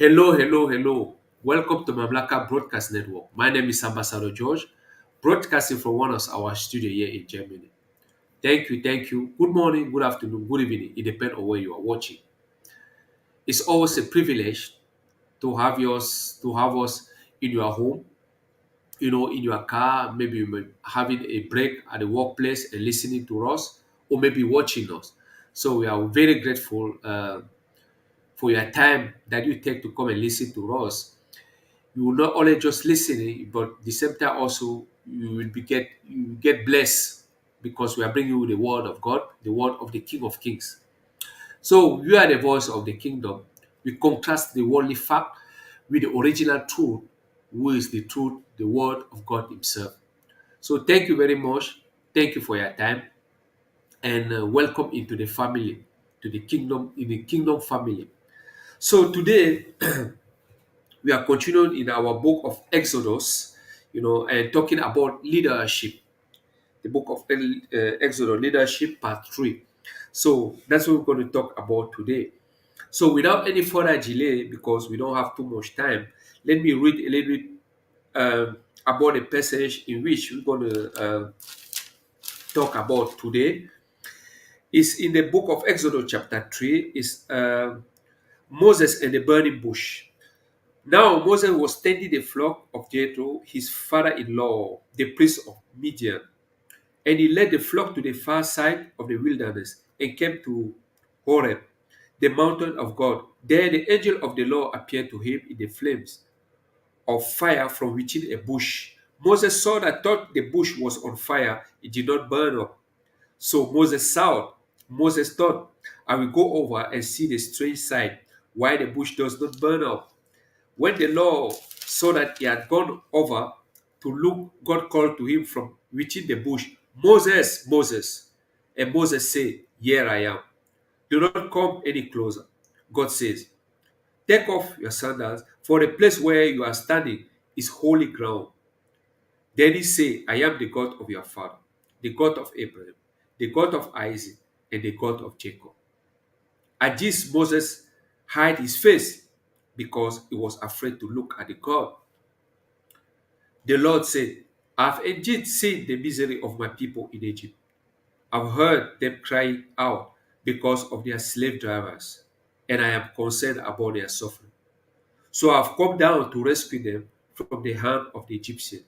Hello, hello, hello. Welcome to Mamlaka Broadcast Network. My name is Ambassador George, broadcasting from one of our studio here in Germany. Thank you, thank you. Good morning, good afternoon, good evening. It depends on where you are watching. It's always a privilege to have us in your home, in your car, maybe you may having a break at the workplace and listening to us, or maybe watching us. So we are very grateful for your time that you take to come and listen to us. You will not only just listening, but the same time also you get blessed because we are bringing you the word of God, the word of the King of Kings. So you are the voice of the kingdom. We contrast the worldly fact with the original truth, who is the truth, the word of God Himself. So thank you very much. Thank you for your time and welcome into the family, to the kingdom, in the kingdom family. So today we are continuing in our book of Exodus, and talking about leadership, the book of Exodus, leadership part 3. So that's what we're going to talk about today. So without any further delay, because we don't have too much time, let me read a little bit about the passage in which we're going to talk about today. Is in the book of Exodus chapter 3, is Moses and the burning bush. Now Moses was tending the flock of Jethro, his father-in-law, the priest of Midian, and he led the flock to the far side of the wilderness and came to Horeb, the mountain of God. There the angel of the Lord appeared to him in the flames of fire from within a bush. Moses saw that thought the bush was on fire, it did not burn up. So Moses saw. Moses thought, I will go over and see the strange sight, why the bush does not burn up. When the Lord saw that he had gone over to look, God called to him from within the bush, Moses, Moses. And Moses said, Here I am. Do not come any closer. God says, Take off your sandals, for the place where you are standing is holy ground. Then he said, I am the God of your father, the God of Abraham, the God of Isaac, and the God of Jacob. At this, Moses hid his face because he was afraid to look at the God. The Lord said, I have indeed seen the misery of my people in Egypt. I've heard them crying out because of their slave drivers, and I am concerned about their suffering. So I've come down to rescue them from the hand of the Egyptian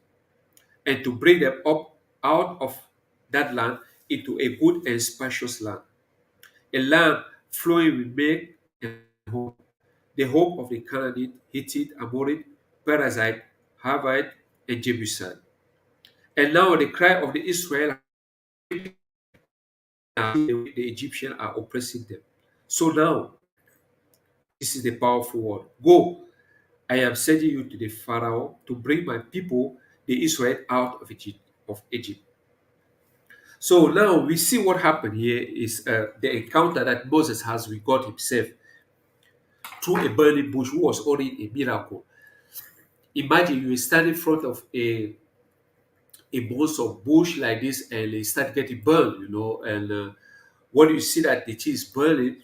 and to bring them up out of that land into a good and spacious land, a land flowing with milk and honey, the home of the Canaanite, Hittite, Amorite, Perizzite, Hivite, and Jebusite. And now the cry of the Israel, the Egyptians are oppressing them. So now, this is the powerful word. Go, I am sending you to the Pharaoh to bring my people, the Israel, out of Egypt. So now we see what happened here is the encounter that Moses has with God Himself through a burning bush, who was already a miracle. Imagine you stand in front of a bunch of bush like this and it start getting burned, and when you see that the tree is burning,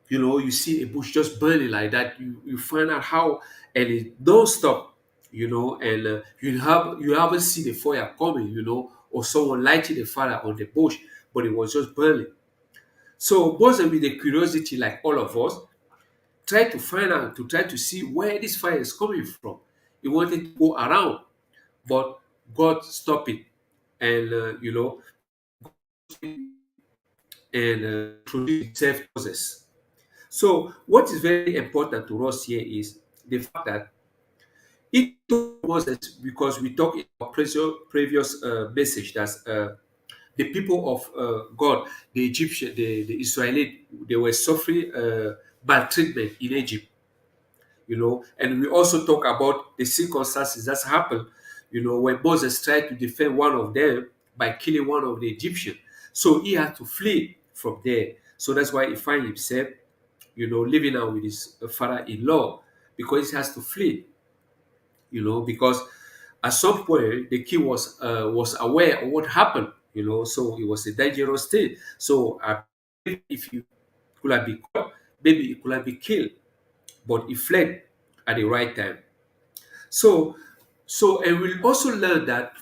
you see a bush just burning like that, you find out how, and it don't stop, and you haven't seen the fire coming, or someone lighting the fire on the bush, but it was just burning. So Moses, with the curiosity like all of us, try to find out, to try to see where this fire is coming from. He wanted to go around, but God stopped it, and and introduced Himself to Moses. So what is very important to us here is the fact that it told Moses, because we talked in our previous message that the people of God, the Egyptian, the Israelite, they were suffering maltreatment in Egypt, and we also talk about the circumstances that's happened, when Moses tried to defend one of them by killing one of the Egyptians. So he had to flee from there. So that's why he find himself, living out with his father-in-law, because he has to flee, because at some point the king was aware of what happened, so it was a dangerous thing. So if you could have been caught, maybe he could have been killed, but he fled at the right time. So, and we'll also learn that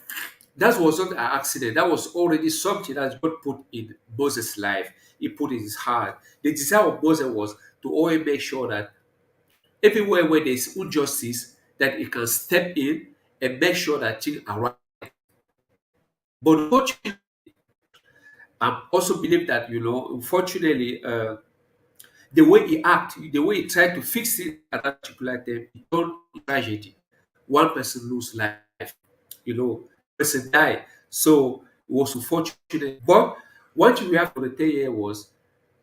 that was not an accident. That was already something that God put in Moses' life. He put in his heart. The desire of Moses was to always make sure that everywhere where there's injustice, that he can step in and make sure that things are right. But unfortunately, I also believe that, unfortunately, the way he acted, the way he tried to fix it at that particular time, it turned into tragedy. One person lose life, person die. So it was unfortunate. But what we have to tell here was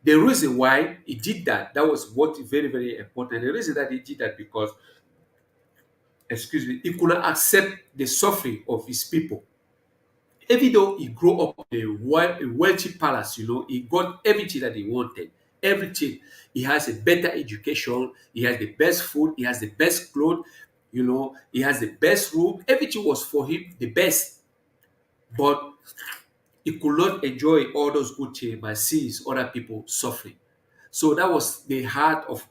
the reason why he did that. That was what is very, very important. The reason that he did that because, excuse me, he could not accept the suffering of his people. Even though he grew up in a wealthy palace, he got everything that he wanted. Everything. He has a better education. He has the best food. He has the best clothes. He has the best room. Everything was for him the best. But he could not enjoy all those good things by seeing other people suffering. So that was the heart of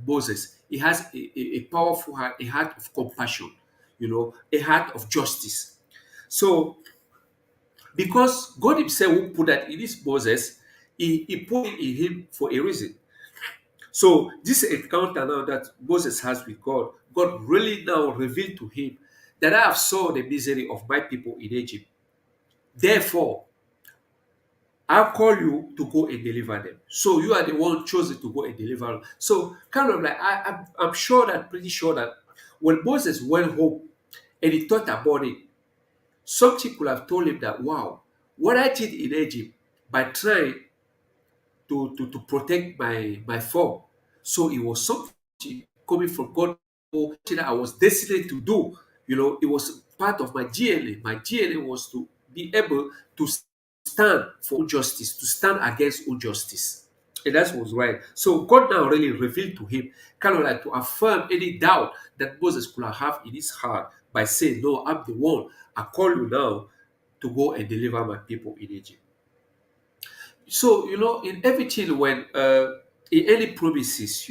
Moses. He has a powerful heart, a heart of compassion, a heart of justice. So because God Himself will put that in this Moses, he put it in him for a reason. So this encounter now that Moses has with God, God really now revealed to him that I have saw the misery of my people in Egypt. Therefore, I'll call you to go and deliver them. So you are the one chosen to go and deliver them. So kind of like I'm sure that, pretty sure that when Moses went home and he thought about it, something could have told him that, wow, what I did in Egypt by trying to protect my farm. So it was something coming from God, or something that I was destined to do. It was part of my DNA. My DNA was to be able to stand for justice, to stand against injustice. And that was right. So God now really revealed to him, kind of like to affirm any doubt that Moses could have in his heart by saying, no, I'm the one. I call you now to go and deliver my people in Egypt. So, in everything, when in any promises,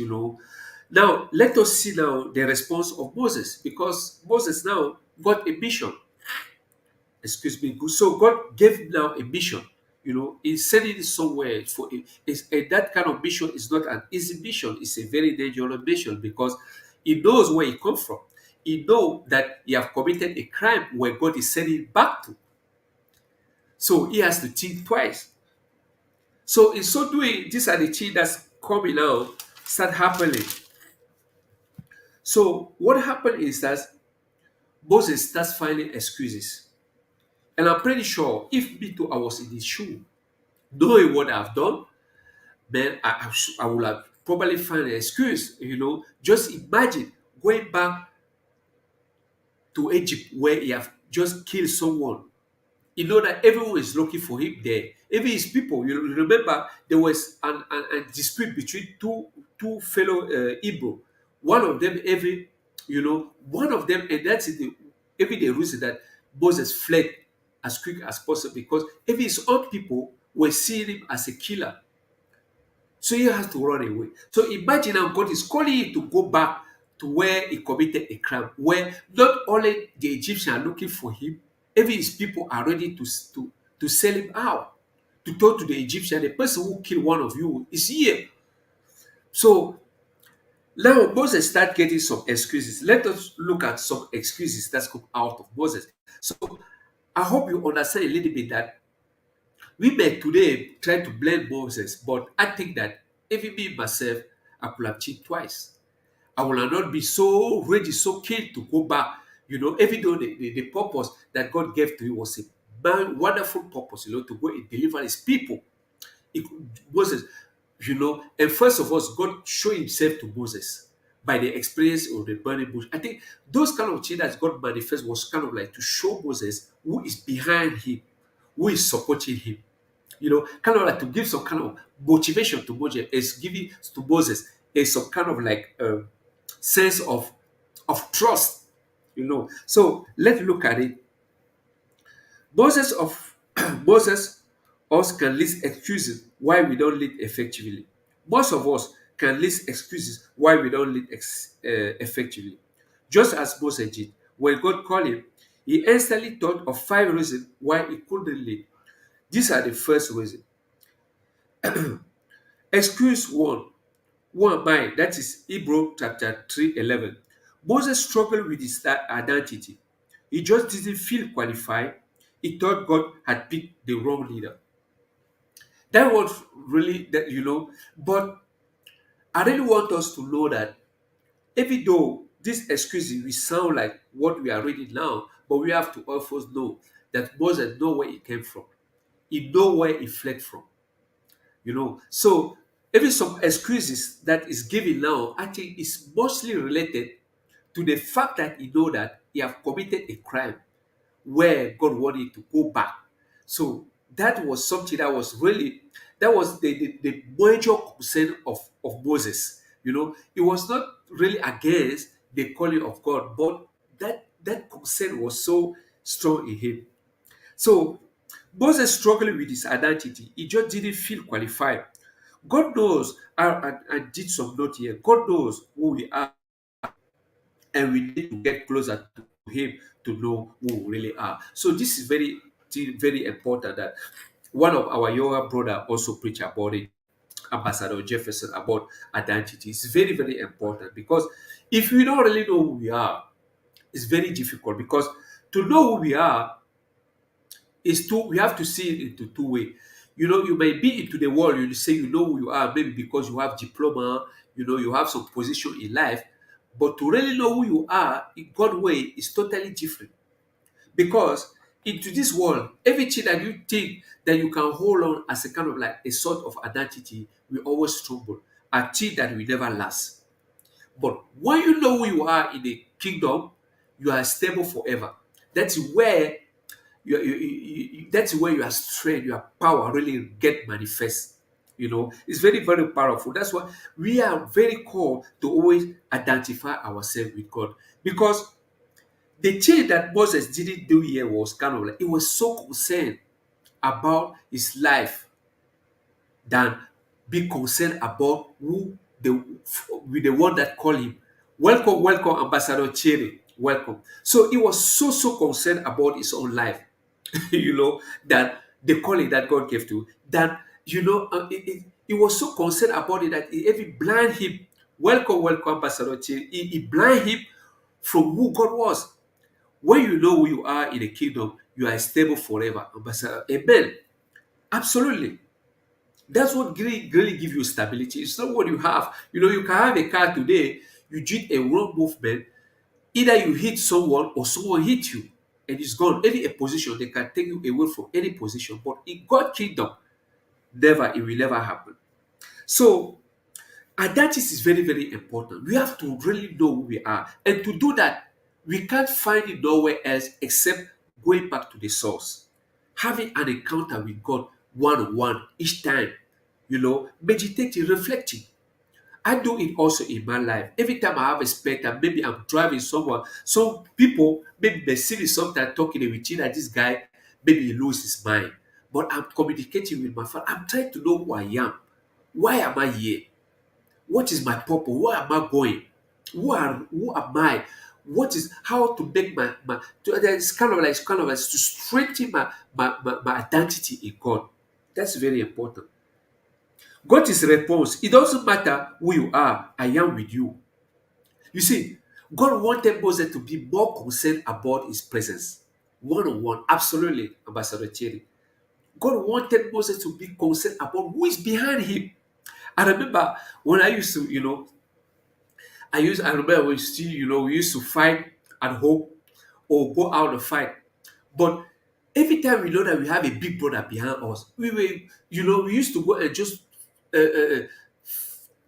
now let us see now the response of Moses, because Moses now got a mission. Excuse me. So God gave him now a mission. He's sending it somewhere for it. That kind of mission is not an easy mission. It's a very dangerous mission because he knows where he comes from. He knows that he have committed a crime where God is sending him back to. So he has to think twice. So in so doing, these are the things that's coming out, start happening. So what happened is that Moses starts finding excuses. And I'm pretty sure if me too, I was in his shoe, knowing what I've done, then I would have probably find an excuse. Just imagine going back to Egypt where he have just killed someone. That everyone is looking for him there. Even his people, you remember there was a dispute between two fellow Hebrew. One of them, one of them, and that's every the reason that Moses fled as quick as possible because even his own people were seeing him as a killer. So he has to run away. So imagine now God is calling him to go back to where he committed a crime, where not only the Egyptians are looking for him, even his people are ready to sell him out. To talk to the Egyptian, the person who killed one of you is here. So now Moses start getting some excuses. Let us look at some excuses that's come out of Moses. So I hope you understand a little bit that we may today try to blame Moses, but I think that even me myself, I could have cheated twice. I will not be so ready, so keen to go back. Even though the purpose that God gave to you was a wonderful purpose, to go and deliver his people. It, Moses, and first of all, God showed himself to Moses by the experience of the burning bush. I think those kind of things that God manifest was kind of like to show Moses who is behind him, who is supporting him. Kind of like to give some kind of motivation to Moses, is giving to Moses is some kind of like sense of trust. So let's look at it. Moses of Moses also can list excuses why we don't lead effectively. Most of us can list excuses why we don't lead effectively. Just as Moses did. When God called him, he instantly thought of 5 reasons why he couldn't lead. These are the first reason. Excuse one. Who am I? That is Hebrew chapter 3:11. Moses struggled with his identity. He just didn't feel qualified. He thought God had picked the wrong leader. That was really that, but I really want us to know that even though these excuses will sound like what we are reading now, but we have to also know that Moses know where he came from. He know where he fled from. So even some excuses that is given now, I think is mostly related to the fact that he know that he have committed a crime where God wanted to go back. So that was something that was really that was the major concern of Moses. He was not really against the calling of God, but that concern was so strong in him. So Moses struggling with his identity, he just didn't feel qualified. God knows, I did some note here. God knows who we are, and we need to get closer to him to know who we really are. So this is very important that one of our younger brother also preach about it, Ambassador Jefferson, about identity. It's very important because if we don't really know who we are, it's very difficult because to know who we are is two we have to see it into two way. You may be into the world, you say you know who you are, maybe because you have diploma, you have some position in life, but to really know who you are in God way is totally different. Because into this world, everything that you think that you can hold on as a kind of like a sort of identity will always stumble, a thing that will never last. But when you know who you are in the kingdom, you are stable forever. That's where that's where your strength, your power really get manifest. It's very powerful. That's why we are very called to always identify ourselves with God. Because the change that Moses didn't do here was kind of like he was so concerned about his life than be concerned about who with the one that called him. Welcome, Ambassador Cherry. Welcome. So he was so concerned about his own life, that the calling that God gave to, that he was so concerned about it that he even blind him. Welcome, Ambassador Cherry. He blind him from who God was. When you know who you are in the kingdom, you are stable forever, Ambassador. Amen. Absolutely. That's what really give you stability. It's not what you have. You can have a car today, you did a wrong movement, either you hit someone or someone hit you, and it's gone. Any a position, they can take you away from any position. But in God's kingdom, never, it will never happen. So identity is very important. We have to really know who we are. And to do that, we can't find it nowhere else except going back to the source. Having an encounter with God one on one each time, meditating, reflecting. I do it also in my life. Every time I have a spectre, maybe I'm driving someone. Some people maybe they see me sometimes talking with you that this guy maybe he lose his mind. But I'm communicating with my father. I'm trying to know who I am. Why am I here? What is my purpose? Where am I going? Who am I? What is how to make it's kind of like to strengthen my identity in God. That's very important. God is response. It doesn't matter who you are, I am with you. You see, God wanted Moses to be more concerned about his presence. One on one. Absolutely, Ambassador Thierry. God wanted Moses to be concerned about who is behind him. I remember when I used to, I remember we still, we used to fight at home or go out to fight. But every time we know that we have a big brother behind us, we used to go and just uh, uh, uh,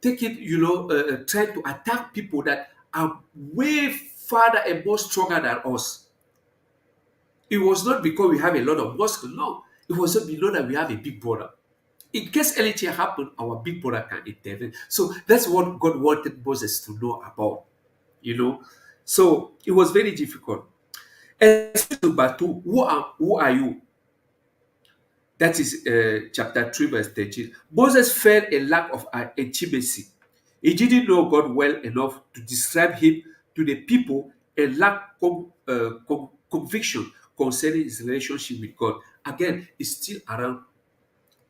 take it, try to attack people that are way farther and more stronger than us. It was not because we have a lot of muscle, no. It was just we know that we have a big brother. In case anything happen, our big brother can intervene. So that's what God wanted Moses to know about, you know. So it was very difficult. And number two, who are you? That is chapter 3, verse 13. Moses felt a lack of intimacy. He didn't know God well enough to describe him to the people and lacked conviction concerning his relationship with God. Again, it's still around,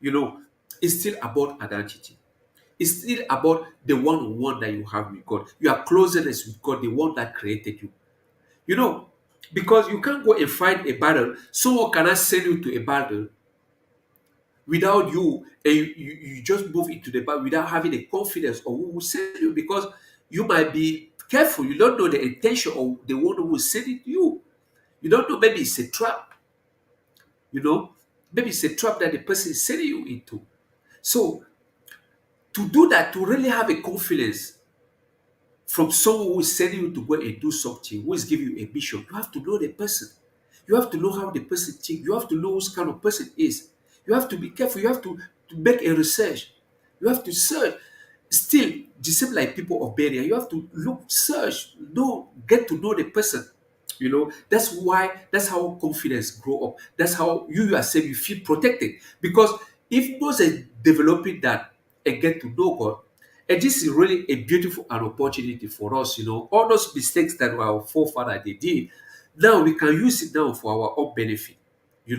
you know, it's still about identity. It's still about the one-on-one that you have with God. Your closeness with God, the one that created you. You know, because you can't go and fight a battle. Someone cannot send you to a battle without you, and you just move into the battle without having the confidence of who will send you, because you might be careful. You don't know the intention of the one who will send it to you. You don't know, maybe it's a trap, you know, maybe it's a trap that the person is sending you into. So to do that, to really have a confidence from someone who is sending you to go and do something, who is giving you a mission, you have to know the person. You have to know how the person thinks. You have to know what kind of person is. You have to be careful. You have to make a research. You have to search. Still, the same like people of Beria, you have to look, search, know, get to know the person. That's why, that's how confidence grow up. That's how you yourself, you feel protected. Because if Moses developing that and get to know God, and this is really a beautiful an opportunity for us, all those mistakes that our forefather they did, now we can use it now for our own benefit, to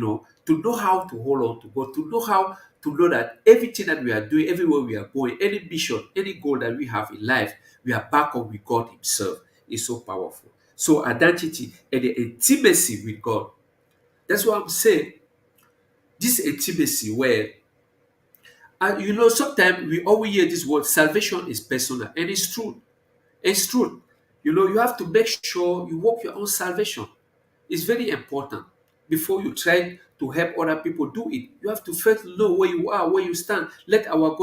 know how to hold on to God, to know how to know that everything that we are doing, everywhere we are going, any mission, any goal that we have in life, we are back up with God Himself. Is so powerful. So identity and the intimacy with God. That's what I'm saying. This intimacy where, sometimes we always hear this word, salvation is personal, and it's true. It's true. You have to make sure you work your own salvation. It's very important. Before you try to help other people do it, you have to first know where you are, where you stand. Let our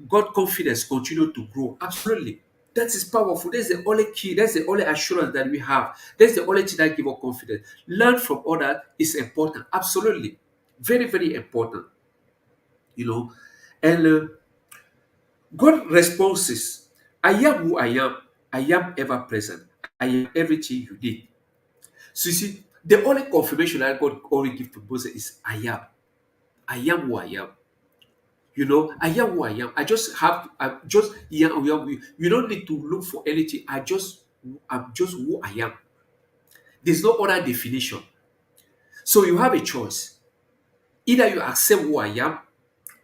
God confidence continue to grow. Absolutely. That is powerful. That's the only key. That's the only assurance that we have. That's the only thing that gives us confidence. Learn from others is important. Absolutely. Very, very important. You know. And God responses, I am who I am. I am ever present. I am everything you need. So you see, the only confirmation that God always gives to Moses is I am. I am who I am. I am who I am. I just yeah, you don't need to look for anything. I'm just who I am. There's no other definition. So you have a choice. Either you accept who I am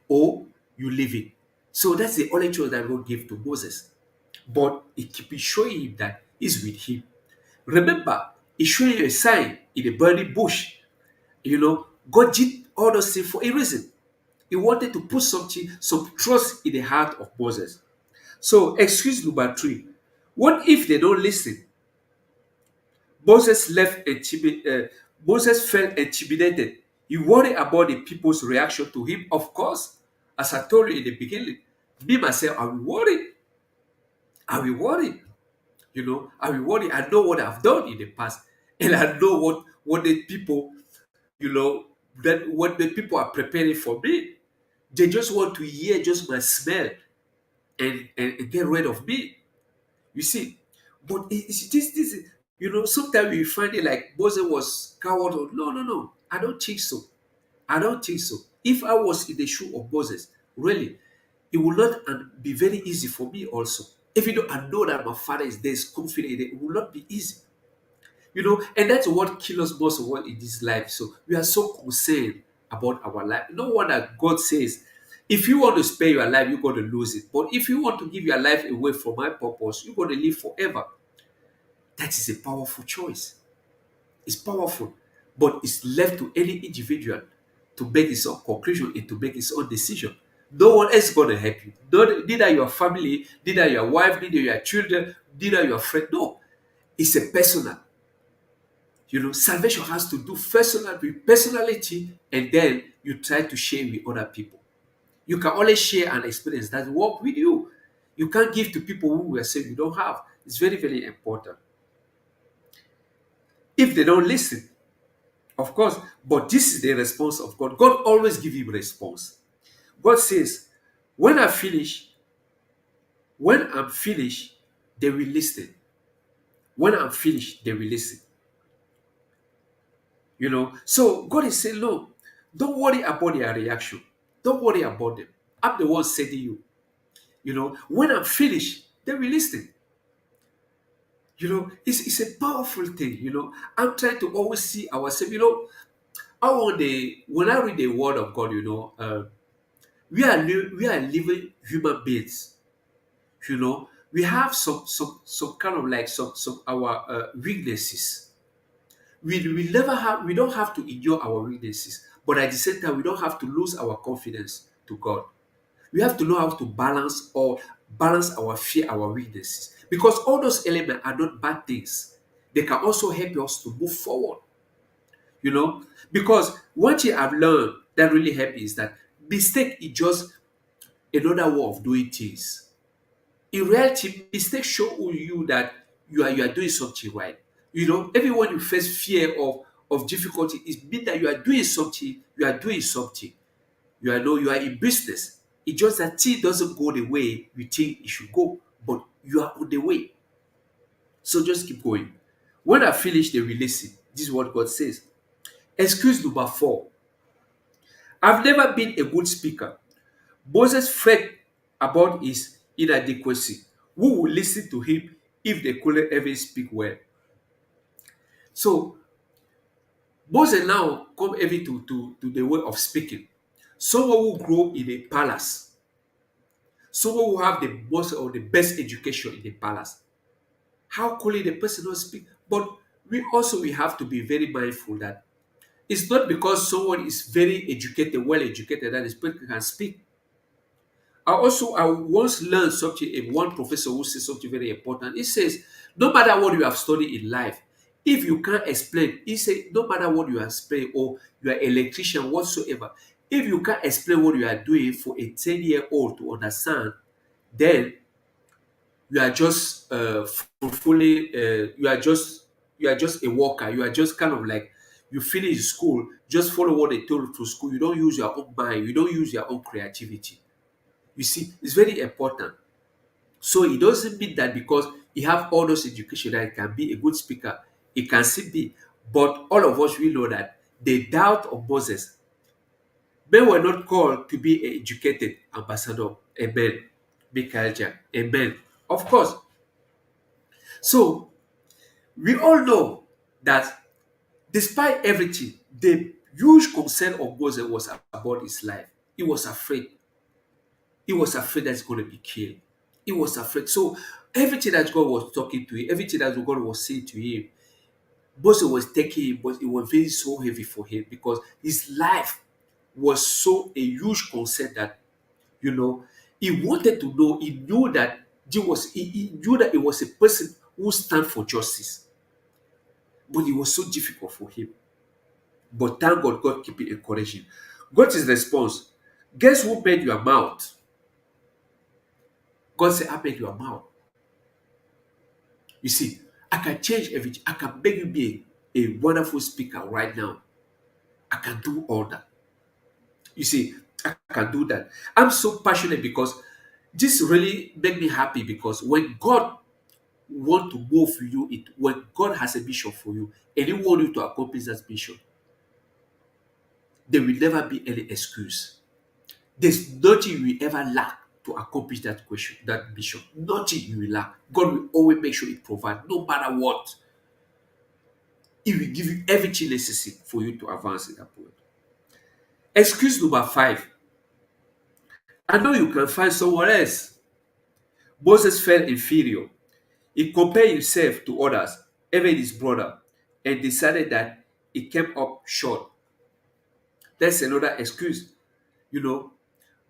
or you leave it. So that's the only choice that God gave to Moses. But He keep showing him that He's with him. Remember, He showed you a sign in a burning bush. God did all those things for a reason. He wanted to put some trust in the heart of Moses. So, excuse number three. What if they don't listen? Moses felt intimidated. He worried about the people's reaction to him. Of course, as I told you in the beginning, me myself, I will worry. I will worry. I will worry. I know what I've done in the past, and I know what the people, that what the people are preparing for me. They just want to hear just my smell and get rid of me. You see, but sometimes we find it like Moses was coward. No, no, no. I don't think so. I don't think so. If I was in the shoe of Moses, really, it will not be very easy for me also. Even though I know that my father is there, is confident, it will not be easy. And that's what kills us most of all in this life. So we are so concerned about our life. No wonder God says, if you want to spare your life, you're going to lose it. But if you want to give your life away for my purpose, you're going to live forever. That is a powerful choice. It's powerful. But it's left to any individual to make his own conclusion and to make his own decision. No one else is going to help you. Neither your family, neither your wife, neither your children, neither your friend. No. It's a personal. Salvation has to do personal with personality, and then you try to share with other people. You can only share an experience that work with you. You can't give to people who will say you don't have. It's very, very important. If they don't listen, of course, but this is the response of God. God always gives him response. God says, when I finish, when I'm finished, they will listen. When I'm finished, they will listen. So God is saying, no, Don't worry about their reaction. Don't worry about them. I'm the one sending you. When I'm finished, they will listen. It's a powerful thing. I'm trying to always see ourselves. I want when I read the word of God, we are living human beings. We have some kind of like some our weaknesses. We don't have to endure our weaknesses, but at the same time, we don't have to lose our confidence to God. We have to know how to balance our fear, our weaknesses, because all those elements are not bad things. They can also help us to move forward. you know because what you have learned that really help is that mistake is just another way of doing things. In reality, mistake show you that you are doing something right. Everyone you face fear of difficulty is mean that you are doing something. You are in business. It's just that thing doesn't go the way you think it should go, but you are on the way. So just keep going. When I finish the releasing, this is what God says. Excuse number 4. I've never been a good speaker. Moses fret about his inadequacy. Who will listen to him if they couldn't ever speak well? So Moses now come every to the way of speaking. Someone who grow in a palace, someone who have the most or the best education in the palace. How could the person not speak? But we have to be very mindful that it's not because someone is very educated, well educated, that the person can speak. I once learned something, one professor who says something very important. He says, no matter what you have studied in life, if you can't explain, he said, no matter what you have studied or you are an electrician whatsoever, if you can't explain what you are doing for a 10-year-old to understand, then you are just fully you are just a worker. You are just kind of like you finish school, just follow what they told you to school. You don't use your own mind, you don't use your own creativity. You see, it's very important. So it doesn't mean that because you have all those education that you can be a good speaker. It can still be. But all of us, we know that the doubt of Moses, men were not called to be an educated ambassador. Amen. Big culture. Amen. Of course. So we all know that despite everything, the huge concern of Moses was about his life. He was afraid. He was afraid that he's going to be killed. He was afraid. So everything that God was talking to him, everything that God was saying to him, Moses was taking him, but it was very so heavy for him because his life was so a huge concern that you know he wanted to know. He knew that he knew that it was a person who stand for justice, but it was so difficult for him. But thank God, God keep encouraging. God's response: guess who made your mouth? God said, I made your mouth. You see, I can change everything. I can make you be a wonderful speaker right now. I can do all that. You see, I can do that. I'm so passionate because this really made me happy because when God want to move you, when God has a mission for you and He want you to accomplish that mission, there will never be any excuse. There's nothing you will ever lack to accomplish that mission. Nothing you will lack. God will always make sure He provide, no matter what. He will give you everything necessary for you to advance in that point. Excuse number 5. I know you can find someone else. Moses felt inferior. He compared himself to others, even his brother, and decided that he came up short. That's another excuse. You know,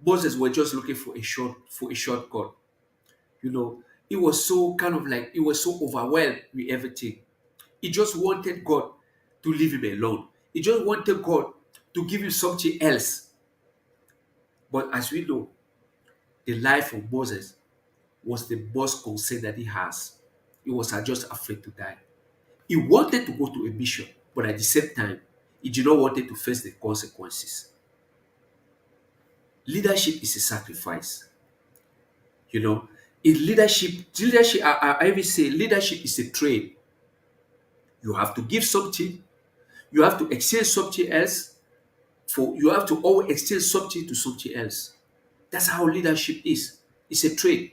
Moses was just looking for a shortcut. He was so kind of like he was so overwhelmed with everything. He just wanted God to leave him alone. He just wanted God to give him something else. But as we know, the life of Moses was the most concern that he has. He was just afraid to die. He wanted to go to a mission, but at the same time, he did not want to face the consequences. Leadership is a sacrifice. You know, in leadership, I even say leadership is a trade. You have to give something, you have to exchange something else. For you have to always exchange something to something else. That's how leadership is. It's a trade,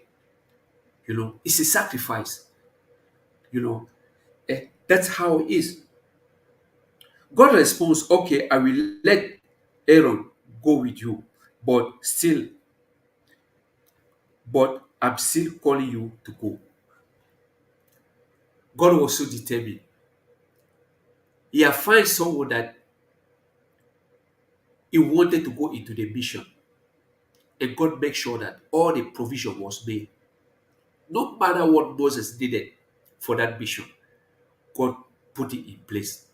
it's a sacrifice, you know. That's how it is. God responds, okay, I will let Aaron go with you, but still, but I'm still calling you to go. God was so determined. He had found someone that he wanted to go into the mission. And God made sure that all the provision was made. No matter what Moses needed for that mission, God put it in place.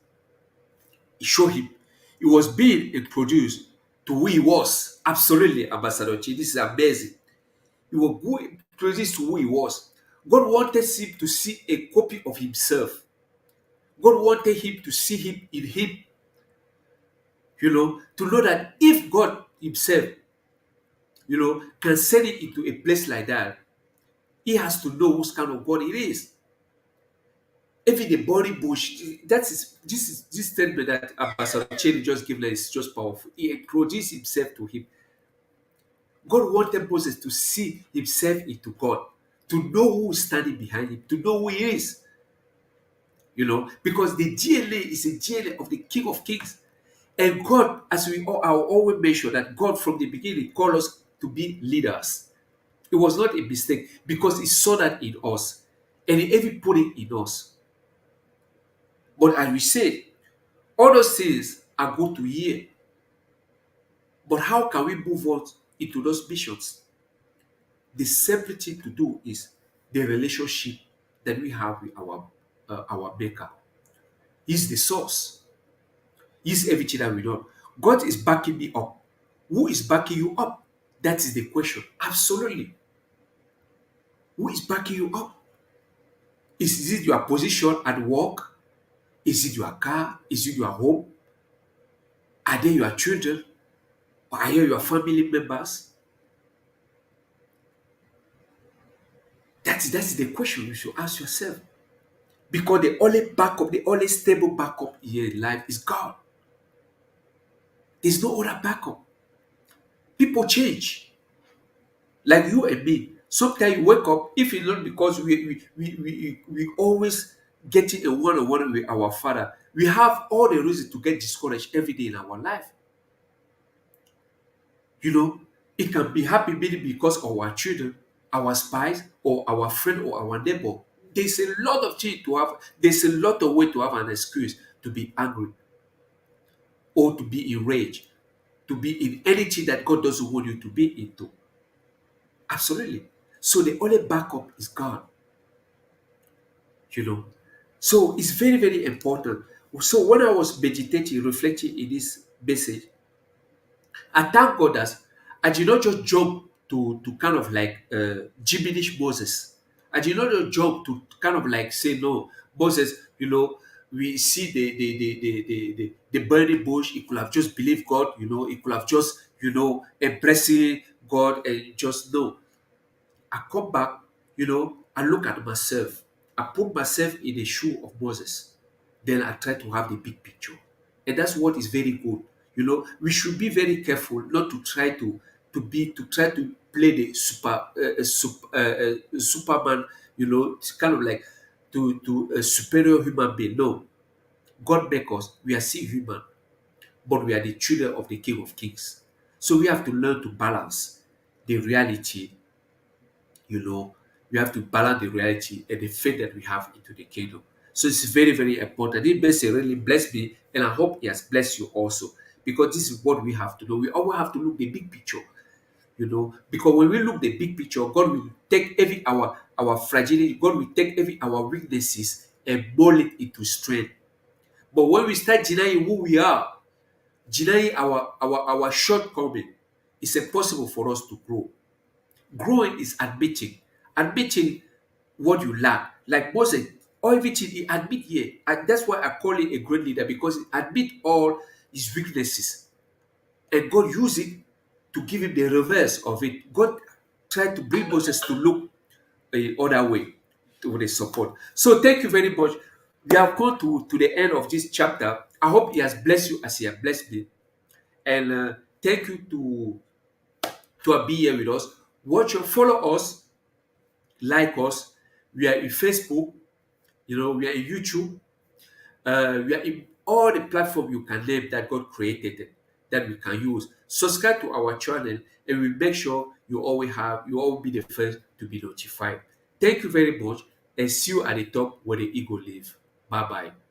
He showed him. He was being introduced to who he was. Absolutely, Ambassador Chi. This is amazing. He was being introduced to who he was. God wanted him to see a copy of himself. God wanted him to see him in him, to know that if God himself, can send him into a place like that, he has to know what kind of God it is. Even the burning bush, that is this statement that Ambassador Chen just gave is just powerful. He introduced himself to him. God wanted Moses to see himself into God, to know who is standing behind him, to know who he is. Because the DNA is a DNA of the King of Kings. And God, as I always mention, that God from the beginning called us to be leaders. It was not a mistake because He saw that in us and He even put it in us. But as we said, all those things are good to hear. But how can we move on into those missions? The simple thing to do is the relationship that we have with our Maker. He's the source. He's everything that we know. God is backing me up. Who is backing you up? That is the question. Absolutely. Who is backing you up? Is it your position at work? Is it your car? Is it your home? Are they your children? Or are they your family members? That's the question you should ask yourself. Because the only backup, the only stable backup here in life is God. There's no other backup. People change. Like you and me. Sometimes you wake up, if it's not because we always getting a one-on-one with our Father, we have all the reason to get discouraged every day in our life. It can be happy maybe because of our children, our spouse, or our friend or our neighbor. There's a lot of things to have, there's a lot of way to have an excuse to be angry or to be enraged, to be in anything that God doesn't want you to be into. Absolutely. So the only backup is God. you know. So it's very, very important. So when I was meditating, reflecting in this message, I thank God that I did not just jump to kind of like diminish Moses. I did not just jump to kind of like say no, Moses. We see the burning bush. He could have just believed God. He could have just embracing God and just no. I come back, I look at myself. I put myself in the shoe of Moses. Then I try to have the big picture. And that's what is very good. We should be very careful not to try to try to play the Superman, it's kind of like to a superior human being. No. God make us, we are still human, but we are the children of the King of Kings. So we have to learn to balance the reality. We have to balance the reality and the faith that we have into the kingdom. So it's very, very important. This message really blessed me, and I hope it has blessed you also. Because this is what we have to do. We always have to look the big picture. Because when we look the big picture, God will take every our fragility, God will take every our weaknesses and mold it into strength. But when we start denying who we are, denying our shortcoming, it's impossible for us to grow. Growing is admitting what you lack. Like Moses, everything he admit here, and that's why I call him a great leader, because he admit all his weaknesses, and God used it to give him the reverse of it. God tried to bring Moses to look a other way to the support. So thank you very much. We have come to the end of this chapter. I hope he has blessed you as he has blessed me. And thank you to be here with us. Watch your follow us, like us. We are in Facebook, we are in YouTube, we are in all the platform you can name that God created that we can use. Subscribe to our channel, and we make sure you always be the first to be notified. Thank you very much, and see you at the top where the ego live. Bye bye.